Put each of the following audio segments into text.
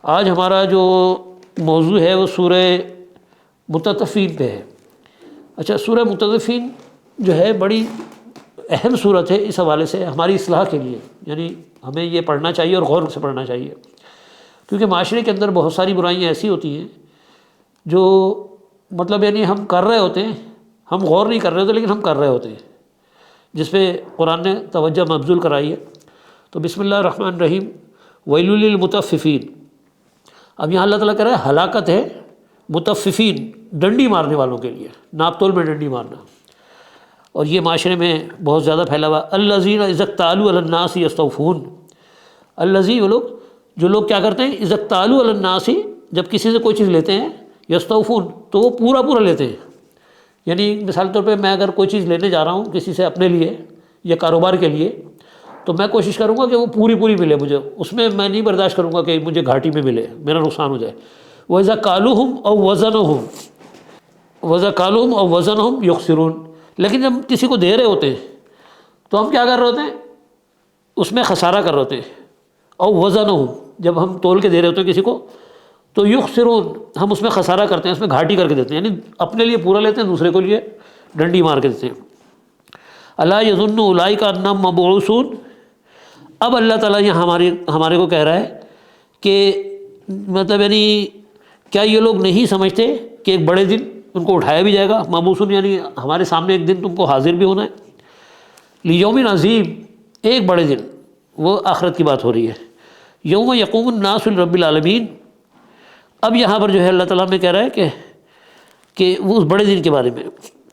آج ہمارا جو موضوع ہے وہ سورہ مطففین پہ ہے۔ اچھا، سورہ مطففین جو ہے بڑی اہم صورت ہے اس حوالے سے ہماری اصلاح کے لیے، یعنی ہمیں یہ پڑھنا چاہیے اور غور سے پڑھنا چاہیے، کیونکہ معاشرے کے اندر بہت ساری برائیاں ایسی ہوتی ہیں جو مطلب یعنی ہم کر رہے ہوتے ہیں، ہم غور نہیں کر رہے ہوتے لیکن ہم کر رہے ہوتے ہیں، جس پہ قرآن نے توجہ مبذول کرائی ہے۔ تو بسم اللہ الرحمن الرحیم، ویل للمطففین۔ اب یہاں اللہ تعالیٰ کہہ رہا ہے ہلاکت ہے مطففین، ڈنڈی مارنے والوں کے لیے، ناپ تول میں ڈنڈی مارنا، اور یہ معاشرے میں بہت زیادہ پھیلا ہوا۔ الذین اذا اکتالوا علی الناس یستوفون، الذین، وہ لوگ جو لوگ کیا کرتے ہیں، اذا اکتالوا علی الناس، جب کسی سے کوئی چیز لیتے ہیں، یستوفون، تو وہ پورا پورا لیتے ہیں۔ یعنی مثال طور پہ میں اگر کوئی چیز لینے جا رہا ہوں کسی سے اپنے لیے یا کاروبار کے لیے، تو میں کوشش کروں گا کہ وہ پوری پوری ملے مجھے، اس میں میں نہیں برداشت کروں گا کہ مجھے گھاٹی میں ملے، میرا نقصان ہو جائے۔ وَإِذَا كَالُوهُمْ أَوْ وَزَنُوهُمْ وَإِذَا كَالُوهُمْ أَوْ وَزَنُوهُمْ يُخْسِرُونَ، لیکن جب کسی کو دے رہے ہوتے ہیں تو ہم کیا کر رہے ہوتے ہیں، اس میں خسارہ کر رہے ہوتے ہیں۔ او وزنهم، جب ہم تول کے دے رہے ہوتے ہیں کسی کو تو یخسرون، ہم اس میں خسارہ کرتے ہیں، اس میں گھاٹی کر کے دیتے ہیں، یعنی اپنے لیے پورا لیتے ہیں، دوسرے کو لیے ڈنڈی مار کے دیتے ہیں۔ الا یظن اولئک انہم مبعوثون، اب اللہ تعالیٰ یہاں ہمارے کو کہہ رہا ہے کہ مطلب یعنی کیا یہ لوگ نہیں سمجھتے کہ ایک بڑے دن ان کو اٹھایا بھی جائے گا، مبعوثون یعنی ہمارے سامنے ایک دن تم کو حاضر بھی ہونا ہے۔ لیوم عظیم، ایک بڑے دن، وہ آخرت کی بات ہو رہی ہے۔ یوم یقوم الناس لرب العالمین، اب یہاں پر جو ہے اللہ تعالیٰ میں کہہ رہا ہے کہ وہ اس بڑے دن کے بارے میں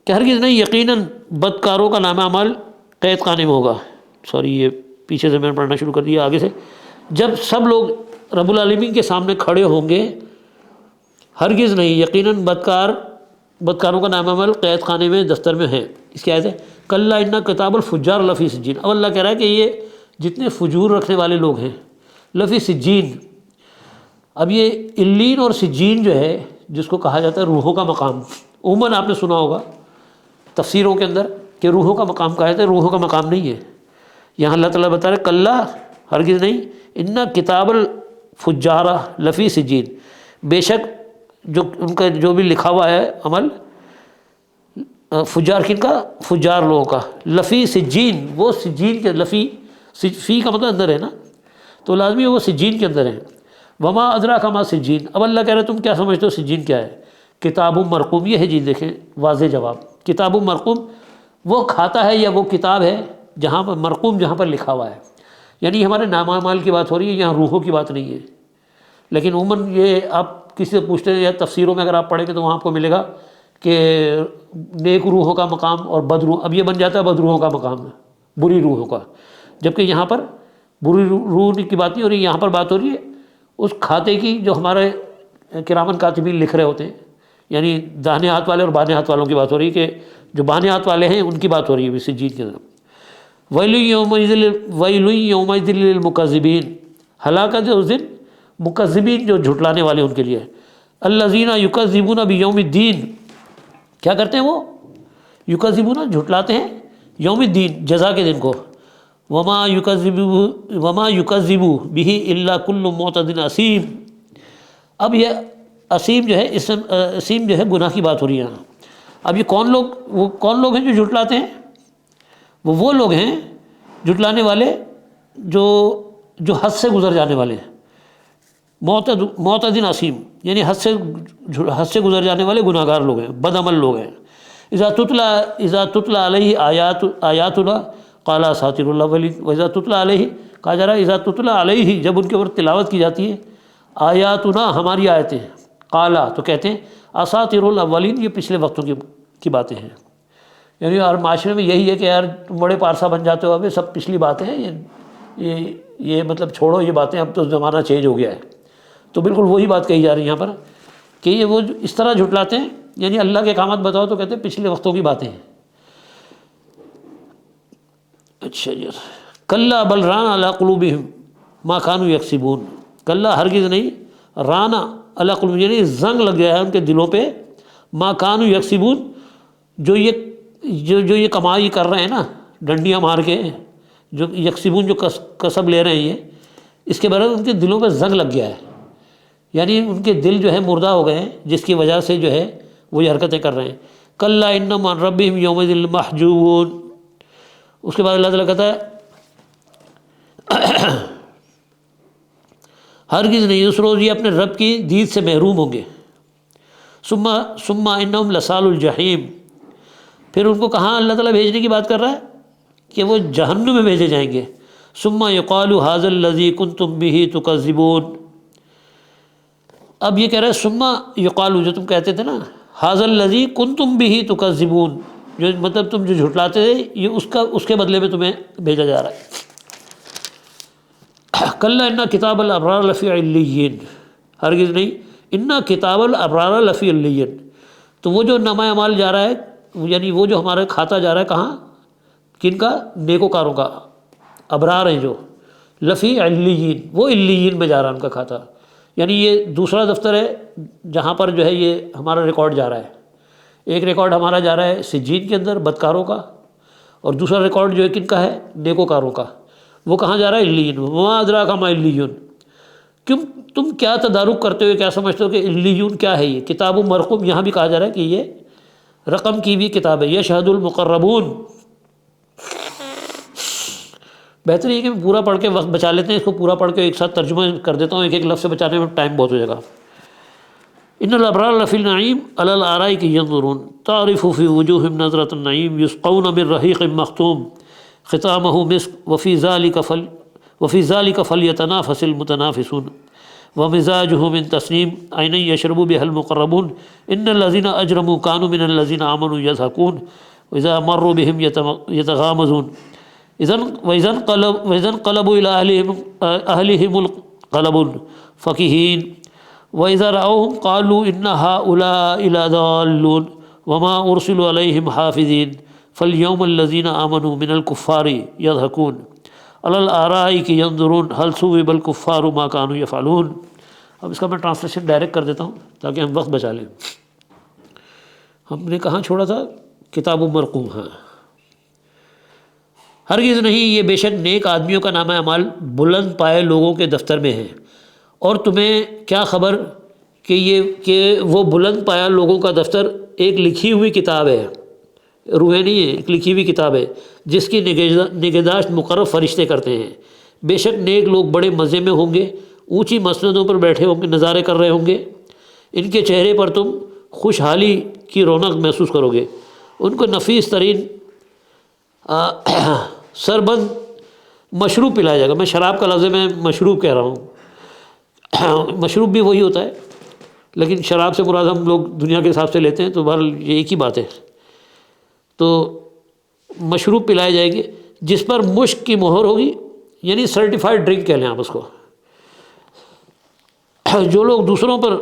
کہ ہرگز نہیں، یقیناً بدکاروں کا نام عمل قید خانے میں ہوگا۔ سوری، یہ پیچھے سے میں نے پڑھنا شروع کر دیا، آگے سے۔ جب سب لوگ رب العالمین کے سامنے کھڑے ہوں گے، ہرگز نہیں، یقیناً بدکاروں کا نام عمل قید خانے میں، دفتر میں ہے۔ اس کی آیت ہے کلا ان کتاب الفجار لفی سجین۔ اب اللہ کہہ رہا ہے کہ یہ جتنے فجور رکھنے والے لوگ ہیں، لفی سجین۔ اب یہ علین اور سجین جو ہے، جس کو کہا جاتا ہے روحوں کا مقام، عموماً آپ نے سنا ہوگا تفسیروں کے اندر کہ روحوں کا مقام کہا جاتا ہے، روحوں کا مقام نہیں ہے۔ یہاں اللہ تعالیٰ بتا رہے کلا، ہرگز نہیں، ان کتاب الفجارہ لفی سجین، بے شک جو ان کا جو بھی لکھا ہوا ہے عمل، فجار کن کا، فجار لوگوں کا، لفی سجین، وہ سجین کے، لفی فی کا مطلب اندر ہے نا، تو لازمی ہے وہ سجین کے اندر ہے۔ وما ادراک ما سجین، اب اللہ کہہ رہے تم کیا سمجھتے ہو سجین کیا ہے؟ کتاب مرقوم، یہ ہے جی، دیکھیں واضح جواب، کتاب مرقوم، وہ کھاتا ہے یا وہ کتاب ہے جہاں پر مرقوم، جہاں پر لکھا ہوا ہے، یعنی ہمارے نام اعمال کی بات ہو رہی ہے، یہاں روحوں کی بات نہیں ہے۔ لیکن عموماً یہ آپ کسی سے پوچھتے ہیں یا تفسیروں میں اگر آپ پڑھیں گے تو وہاں آپ کو ملے گا کہ نیک روحوں کا مقام اور بد روح، اب یہ بن جاتا ہے بد روحوں کا مقام، بری روحوں کا، جبکہ یہاں پر بری روح کی بات نہیں ہو رہی، یہاں پر بات ہو رہی ہے اس کھاتے کی جو ہمارے کرامن کاتبین لکھ رہے ہوتے ہیں، یعنی داہنے ہاتھ والے اور بائیں ہاتھ والوں کی بات ہو رہی ہے، کہ جو بائیں ہاتھ والے ہیں ان کی بات ہو رہی ہے سجین کے اندر۔ ویل یومئذ للمکذبین، ہلاکت ہے اس دن مکذبین، جو جھٹلانے والے ان کے لیے۔ الذین یکذبون بیوم الدین، کیا کرتے ہیں وہ؟ یکذبون، جھٹلاتے ہیں، یوم الدین، جزا کے دن کو۔ وما یکذب بہ الا کل معتد اثیم، اب یہ اسیم جو ہے، اسیم جو ہے گناہ کی بات ہو رہی ہے یہاں۔ اب یہ وہ کون لوگ ہیں جو جھٹلاتے ہیں؟ وہ لوگ ہیں جھٹلانے والے جو حد سے گزر جانے والے ہیں، معتد اثیم، یعنی حد سے گزر جانے والے گناہ گار لوگ ہیں، بد عمل لوگ ہیں۔ اذا تتلی علیہ آیاتنا قال اساطیر الاولین، واذا تتلی علیہ، کہا جا رہا ہے اذا تتلی علیہ، جب ان کے اوپر تلاوت کی جاتی ہے آیاتنا، ہماری آیتیں، قال، تو کہتے ہیں اساطیر الاولین، یہ پچھلے وقتوں کی باتیں ہیں۔ یعنی اور معاشرے میں یہی ہے کہ یار تم بڑے پارسا بن جاتے ہو، اب یہ سب پچھلی باتیں ہیں، یہ مطلب چھوڑو یہ باتیں، اب تو زمانہ چینج ہو گیا ہے۔ تو بالکل وہی بات کہی جا رہی ہے یہاں پر کہ یہ وہ اس طرح جھٹلاتے ہیں، یعنی اللہ کے احکامات بتاؤ تو کہتے ہیں پچھلے وقتوں کی باتیں ہیں۔ اچھا جی، کلا بل ران علی قلوبہم ما کانوا یکسبون، کلا، ہرگز نہیں، رانا علی قلوبہم، یعنی زنگ لگ گیا ہے ان کے دلوں پہ، ما کانوا یکسبون، جو یہ کمائی کر رہے ہیں نا، ڈنڈیاں مار کے، جو یکسبون، جو کسب لے رہے ہیں، یہ اس کے برعکس ان کے دلوں پہ زنگ لگ گیا ہے، یعنی ان کے دل جو ہے مردہ ہو گئے ہیں، جس کی وجہ سے جو ہے وہ یہ حرکتیں کر رہے ہیں۔ کلا انہم عن ربہم یومئذ لمحجوبون۔ اس کے بعد اللہ تعالیٰ کہتا ہے ہرگز نہیں، اس روز یہ اپنے رب کی دید سے محروم ہوں گے۔ ثم انہم لصال الجحیم، پھر ان کو کہاں اللہ تعالیٰ بھیجنے کی بات کر رہا ہے کہ وہ جہنم میں بھیجے جائیں گے۔ ثم یقال ھذا الذی کنتم بہ تکذبون، اب یہ کہہ رہا ہے ثم یقال، جو تم کہتے تھے نا ھذا الذی کنتم بہ تکذبون، جو مطلب تم جو جھٹلاتے تھے، یہ اس کے بدلے میں تمہیں بھیجا جا رہا ہے۔ کلا ان کتاب الابرار لفی علیین، ہرگز نہیں، ان کتاب الابرار لفی علیین، تو وہ جو نامہ اعمال جا رہا ہے، یعنی وہ جو ہمارا کھاتا جا رہا ہے کہاں، کن کا، نیکوکاروں کا، ابرار ہیں جو، لفی علیین، وہ علیین میں جا رہا ہے ان کا کھاتا، یعنی یہ دوسرا دفتر ہے جہاں پر جو ہے یہ ہمارا ریکارڈ جا رہا ہے۔ ایک ریکارڈ ہمارا جا رہا ہے سجین کے اندر بدکاروں کا، اور دوسرا ریکارڈ جو ہے کن کا ہے، نیکوکاروں کا، وہ کہاں جا رہا ہے، علیین۔ وما ادراک ما علیون، تم کیا تدارک کرتے ہو، کیا سمجھتے ہو کہ علیون کیا ہے؟ یہ کتاب مرقوم، یہاں بھی کہا جا رہا ہے کہ یہ رقم کی بھی کتاب ہے۔ یشہد المقربون، بہتر یہ کہ پورا پڑھ کے وقت بچا لیتے ہیں، اس کو پورا پڑھ کے ایک ساتھ ترجمہ کر دیتا ہوں، ایک ایک لفظ سے بچانے میں ٹائم بہت ہو جائے گا۔ ان الابرار لفی النعیم علی الارائک ینظرون تعرف فی وجوہہم نظرۃ النعیم یسقون من رحیق مختوم ختامہ مسک وفی ذلک فلیتنافس المتنافسون ومزاجہ من تسنیم عینا یشرب بها المقربون ان الذین اجرموا كانوا من الذین آمنوا یضحکون واذا مروا بهم یتغامزون وإذا انقلبوا إلى أهلهم انقلبوا فكهين وإذا رأوهم قالوا إن هؤلاء لضالون وما أرسلوا عليهم حافظين فاليوم الذين آمنوا من الكفار يضحكون على الأرائك ينظرون هل ثوب الكفار ما كانوا يفعلون۔ اب اس کا میں ٹرانسلیشن ڈائریکٹ کر دیتا ہوں تاکہ ہم وقت بچا لیں۔ ہم نے کہاں چھوڑا تھا؟ کتاب مرقوم۔ ہاں، ہرگز نہیں، یہ بے شک نیک آدمیوں کا نامہ اعمال بلند پائے لوگوں کے دفتر میں ہے، اور تمہیں کیا خبر کہ وہ بلند پایا لوگوں کا دفتر ایک لکھی ہوئی کتاب ہے، روحیں نہیں ہے، ایک لکھی ہوئی کتاب ہے جس کی نگہداشت مقرر فرشتے کرتے ہیں۔ بے شک نیک لوگ بڑے مزے میں ہوں گے، اونچی مسندوں پر بیٹھے ہوں گے، نظارے کر رہے ہوں گے، ان کے چہرے پر تم خوشحالی کی رونق محسوس کرو گے۔ ان کو نفیس ترین سربند مشروب پلایا جائے گا۔ میں شراب کا لفظ میں مشروب کہہ رہا ہوں، مشروب بھی وہی ہوتا ہے، لیکن شراب سے مراد ہم لوگ دنیا کے حساب سے لیتے ہیں، تو بہرحال یہ ایک ہی بات ہے۔ تو مشروب پلائے جائیں گے جس پر مشک کی مہر ہوگی، یعنی سرٹیفائڈ ڈرنک کہہ لیں آپ اس کو۔ جو لوگ دوسروں پر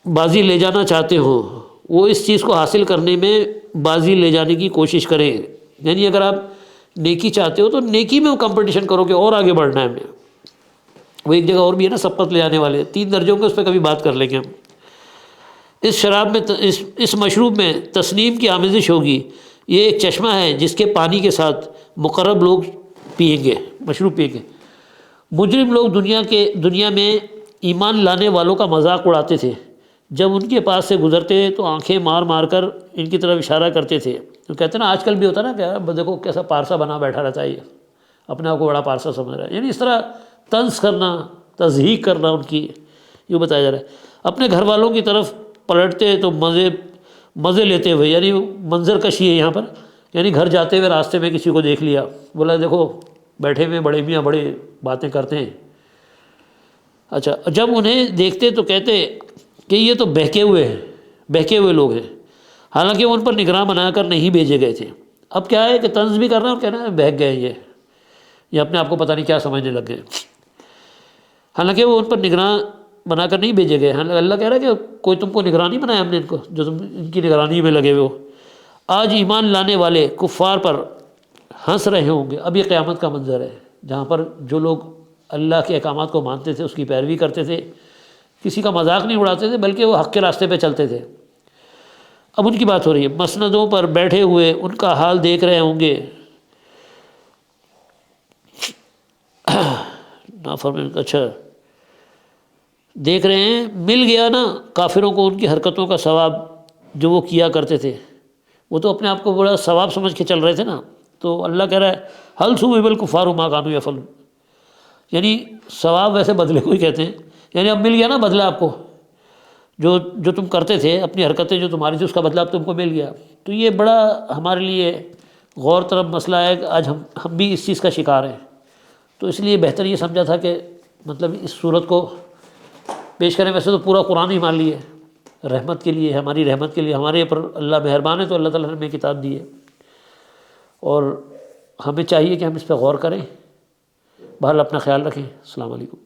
بازی لے جانا چاہتے ہوں وہ اس چیز کو حاصل کرنے میں بازی لے جانے کی کوشش کریں، یعنی اگر آپ نیکی چاہتے ہو تو نیکی میں وہ کمپٹیشن کرو کہ اور آگے بڑھنا ہے ہمیں۔ وہ ایک جگہ اور بھی ہے نا، سبقت لے جانے والے 3 درجوں کے، اس پہ کبھی بات کر لیں گے ہم۔ اس شراب میں اس مشروب میں تسنیم کی آمیزش ہوگی، یہ ایک چشمہ ہے جس کے پانی کے ساتھ مقرب لوگ پئیں گے، مشروب پئیں گے۔ مجرم لوگ دنیا میں ایمان لانے والوں کا مذاق اڑاتے تھے، جب ان کے پاس سے گزرتے تو آنکھیں مار مار کر ان کی طرف اشارہ کرتے تھے۔ تو کہتے ہیں نا، آج کل بھی ہوتا ہے نا کہ دیکھو کیسا پارسا بنا بیٹھا رہتا ہے، یہ اپنے آپ کو بڑا پارسا سمجھ رہا ہے، یعنی اس طرح طنز کرنا، تضحیک کرنا ان کی، یہ بتایا جا رہا ہے۔ اپنے گھر والوں کی طرف پلٹتے تو مزے لیتے ہوئے، یعنی منظر کشی ہے یہاں پر، یعنی گھر جاتے ہوئے راستے میں کسی کو دیکھ لیا، بولا دیکھو بیٹھے ہوئے بڑے میاں بڑے باتیں کرتے ہیں۔ اچھا، جب انہیں دیکھتے تو کہتے کہ یہ تو بہکے ہوئے لوگ ہیں، حالانکہ وہ ان پر نگراں بنا کر نہیں بھیجے گئے تھے۔ اب کیا ہے کہ طنز بھی کرنا اور کہنا ہے بہک گئے یہ اپنے آپ کو پتہ نہیں کیا سمجھنے لگ گئے، حالانکہ وہ ان پر نگراں بنا کر نہیں بھیجے گئے۔ اللہ کہہ رہا ہے کہ کوئی تم کو نگراں نہیں بنایا ہم نے ان کو، جو تم ان کی نگرانی میں لگے ہوئے ہو۔ آج ایمان لانے والے کفار پر ہنس رہے ہوں گے۔ اب یہ قیامت کا منظر ہے جہاں پر جو لوگ اللہ کے احکامات کو مانتے تھے، اس کی پیروی کرتے تھے، کسی کا مذاق نہیں اڑاتے تھے، بلکہ وہ حق کے راستے پہ چلتے تھے۔ اب ان کی بات ہو رہی ہے، مسندوں پر بیٹھے ہوئے ان کا حال دیکھ رہے ہوں گے۔ نافرمان، اچھا دیکھ رہے ہیں مل گیا نا کافروں کو ان کی حرکتوں کا ثواب جو وہ کیا کرتے تھے، وہ تو اپنے آپ کو بڑا ثواب سمجھ کے چل رہے تھے نا، تو اللہ کہہ رہا ہے حل ثوب الکفار ما کانوا یفعلون، یعنی ثواب ویسے بدلے کو ہی کہتے ہیں، یعنی اب مل گیا نا بدلہ آپ کو، جو تم کرتے تھے، اپنی حرکتیں جو تمہاری تھی اس کا بدلہ اب تم کو مل گیا۔ تو یہ بڑا ہمارے لیے غور طلب مسئلہ ہے کہ آج ہم بھی اس چیز کا شکار ہیں، تو اس لیے بہتر یہ سمجھا تھا کہ مطلب اس صورت کو پیش کریں۔ ویسے تو پورا قرآن ہی مان لیے رحمت کے لیے، ہماری رحمت کے لیے، ہمارے اوپر اللہ مہربان ہے تو اللہ تعالیٰ نے ہمیں کتاب دی ہے، اور ہمیں چاہیے کہ ہم اس پہ غور کریں۔ بہرحال اپنا خیال رکھیں۔ السلام علیکم۔